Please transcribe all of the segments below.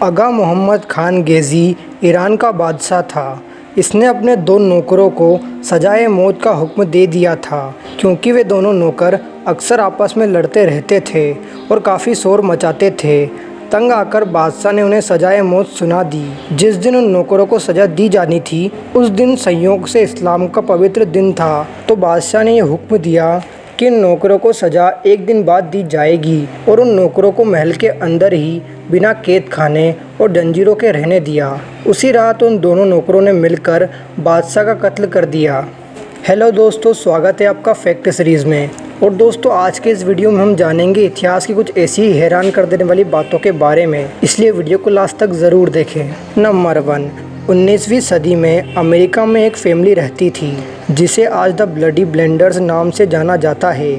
आगा Mohammad Khan गेज़ी Iran का बादशाह था। इसने अपने दो नौकरों को सजाए मौत का हुक्म दे दिया था क्योंकि वे दोनों नौकर अक्सर आपस में लड़ते रहते थे और काफ़ी शोर मचाते थे। तंग आकर बादशाह ने उन्हें सजाए मौत सुना दी। जिस दिन उन नौकरों को सज़ा दी जानी थी उस दिन संयोग से इस्लाम का पवित्र दिन था, तो बादशाह ने यह हुक्म दिया कि इन नौकरों को सज़ा एक दिन बाद दी जाएगी और उन नौकरों को महल के अंदर ही बिना कैद खाने और जंजीरों के रहने दिया। उसी रात उन दोनों नौकरों ने मिलकर बादशाह का कत्ल कर दिया। हेलो दोस्तों, स्वागत है आपका फैक्ट सीरीज़ में। और दोस्तों, आज के इस वीडियो में हम जानेंगे इतिहास की कुछ ऐसी ही हैरान कर देने वाली बातों के बारे में, इसलिए वीडियो को लास्ट तक ज़रूर देखें। नंबर 1, 19वीं सदी में अमेरिका में एक फैमिली रहती थी जिसे आज द ब्लडी ब्लेंडर्स नाम से जाना जाता है।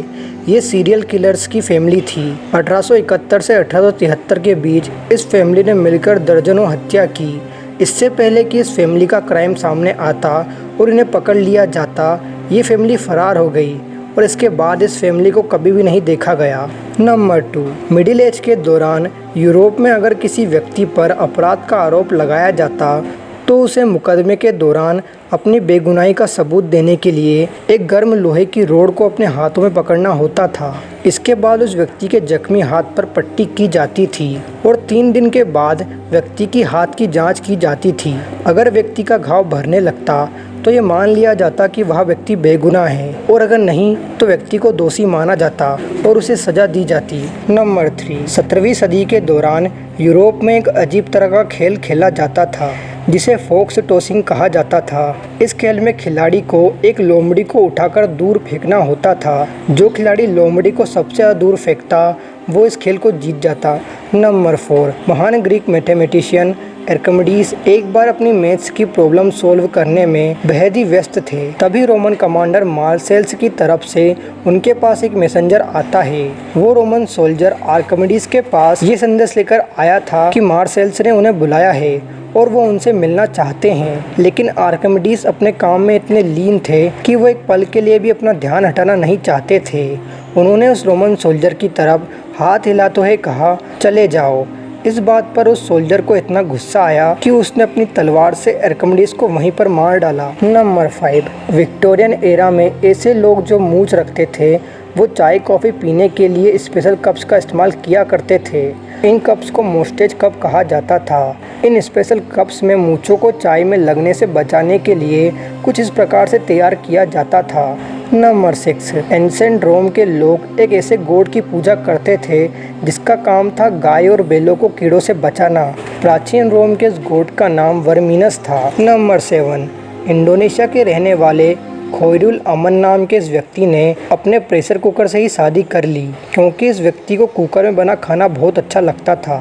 ये सीरियल किलर्स की फैमिली थी। 1871 से 1873 के बीच इस फैमिली ने मिलकर दर्जनों हत्या की। इससे पहले कि इस फैमिली का क्राइम सामने आता और इन्हें पकड़ लिया जाता, ये फैमिली फरार हो गई और इसके बाद इस फैमिली को कभी भी नहीं देखा गया। नंबर 2, मिडिल एज के दौरान यूरोप में अगर किसी व्यक्ति पर अपराध का आरोप लगाया जाता तो उसे मुकदमे के दौरान अपनी बेगुनाही का सबूत देने के लिए एक गर्म लोहे की रोड को अपने हाथों में पकड़ना होता था। इसके बाद उस व्यक्ति के जख्मी हाथ पर पट्टी की जाती थी और 3 दिन के बाद व्यक्ति की हाथ की जांच की जाती थी। अगर व्यक्ति का घाव भरने लगता तो ये मान लिया जाता कि वह व्यक्ति बेगुनाह है, और अगर नहीं तो व्यक्ति को दोषी माना जाता और उसे सज़ा दी जाती। नंबर 3, 17वीं सदी के दौरान यूरोप में एक अजीब तरह का खेल खेला जाता था जिसे फोक्स टॉसिंग कहा जाता था। इस खेल में खिलाड़ी को एक लोमड़ी को उठाकर दूर फेंकना होता था। जो खिलाड़ी लोमड़ी को सबसे ज़्यादा दूर फेंकता वो इस खेल को जीत जाता। नंबर 4, महान ग्रीक मैथमेटिशियन आर्किमिडीज एक बार अपनी मैथ्स की प्रॉब्लम सॉल्व करने में बेहद ही व्यस्त थे। तभी रोमन कमांडर मार्सेल्स की तरफ से उनके पास एक मैसेंजर आता है। वो रोमन सोल्जर आर्किमिडीज के पास ये संदेश लेकर आया था कि मार्सेल्स ने उन्हें बुलाया है और वो उनसे मिलना चाहते हैं। लेकिन आर्किमिडीज अपने काम में इतने लीन थे कि वो एक पल के लिए भी अपना ध्यान हटाना नहीं चाहते थे। उन्होंने उस रोमन सोल्जर की तरफ हाथ हिलाते हुए कहा, चले जाओ। इस बात पर उस सोल्जर को इतना गुस्सा आया कि उसने अपनी तलवार से आर्किमिडीज को वहीं पर मार डाला। नंबर 5, विक्टोरियन एरा में ऐसे लोग जो मूंछ रखते थे वो चाय कॉफ़ी पीने के लिए स्पेशल कप्स का इस्तेमाल किया करते थे। इन कप्स को मोस्टेज कप कहा जाता था। इन स्पेशल कप्स में मूंछों को चाय में लगने से बचाने के लिए कुछ इस प्रकार से तैयार किया जाता था। नंबर 6, एंशिएंट रोम के लोग एक ऐसे गॉड की पूजा करते थे जिसका काम था गाय और बैलों को कीड़ों से बचाना। प्राचीन रोम के इस गॉड का नाम वर्मिनस था। नंबर 7, इंडोनेशिया के रहने वाले खोइरुल अमन नाम के इस व्यक्ति ने अपने प्रेशर कुकर से ही शादी कर ली क्योंकि इस व्यक्ति को कुकर में बना खाना बहुत अच्छा लगता था।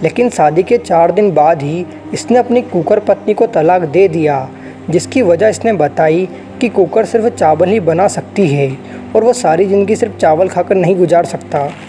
लेकिन शादी के 4 दिन बाद ही इसने अपनी कुकर पत्नी को तलाक दे दिया, जिसकी वजह इसने बताई कि कुकर सिर्फ चावल ही बना सकती है और वो सारी ज़िंदगी सिर्फ चावल खाकर नहीं गुजार सकता।